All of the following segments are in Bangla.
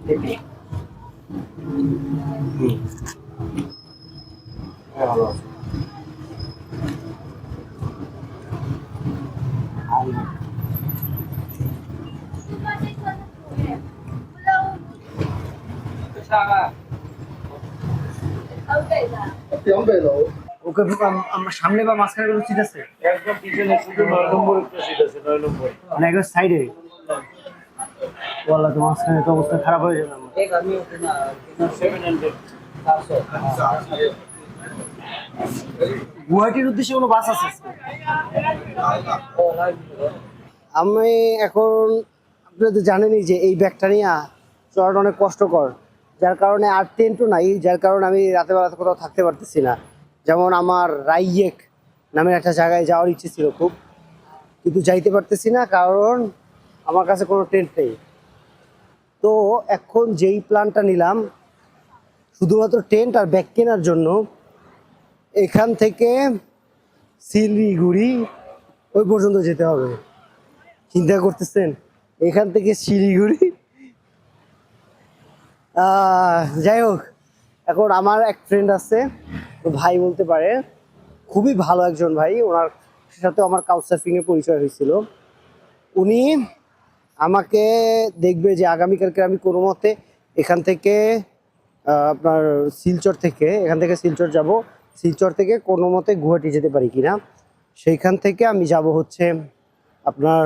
পেঁপে। ভালো আছে। আলু। ওকে আমার সামনে বা মাঝখানে কোনো সিট আছে? একদম পিছনে শুধু 9 নম্বর একটা সিট আছে, 9 নম্বর। মানে একদম সাইডে? বলা তো মাঝখানে তো অবস্থা খারাপ হয়ে যাবে আমার। 700। গুয়াহাটির উদ্দেশ্যে কোনো বাস আছে আজকে? আমি এখন, আপনারা তো জানেনই যে এই ব্যাগটা নিয়ে চলাটা অনেক কষ্টকর, যার কারণে আর টেন্টও নাই, যার কারণে আমি রাতে বেলাতে কোথাও থাকতে পারতেছি না। যেমন আমার রাইয়েক নামের একটা জায়গায় যাওয়ার ইচ্ছে ছিল খুব, কিন্তু যাইতে পারতেছি না কারণ আমার কাছে কোনো টেন্ট নেই। তো এখন যেই প্ল্যানটা নিলাম শুধুমাত্র টেন্ট আর ব্যাগ কেনার জন্য, এখান থেকে শিলিগুড়ি ওই পর্যন্ত যেতে হবে। চিন্তা করতেছেন, এখান থেকে শিলিগুড়ি। যাই হোক, এখন আমার এক ফ্রেন্ড আছে, তো ভাই বলতে পারে, খুবই ভালো একজন ভাই, ওনার সাথে আমার কাউচ সার্ফিংয়ে পরিচয় হয়েছিল। উনি আমাকে দেখবে যে আগামীকালকে আমি কোনো মতে এখান থেকে আপনার এখান থেকে শিলচর যাব, শিলচর থেকে কোনো মতে গুয়াহাটি যেতে পারি কিনা। সেইখান থেকে আমি যাব হচ্ছে আপনার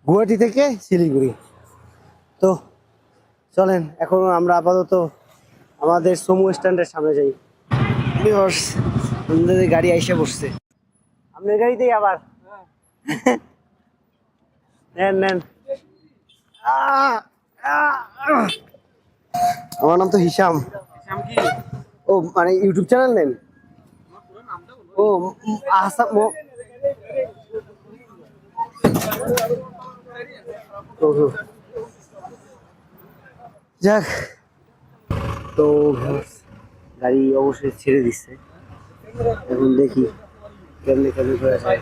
গুয়াহাটি থেকে শিলিগুড়ি। তো চলেন এখন আমরা আপাতত আমাদের সমু স্ট্যান্ডের সামনে যাই। ভিউয়ার্স, আমাদের গাড়ি আইসা বসছে। আপনার গাড়িতেই আবার নেন নেন। আমার নাম তো হিসাম। ও মানে ইউটিউব চ্যানেল নেন? ও আসাম। যাক, তো গাড়ি অবশ্যই ছেড়ে দিচ্ছে, এখন দেখি কেমনে কেমনে করে যায়।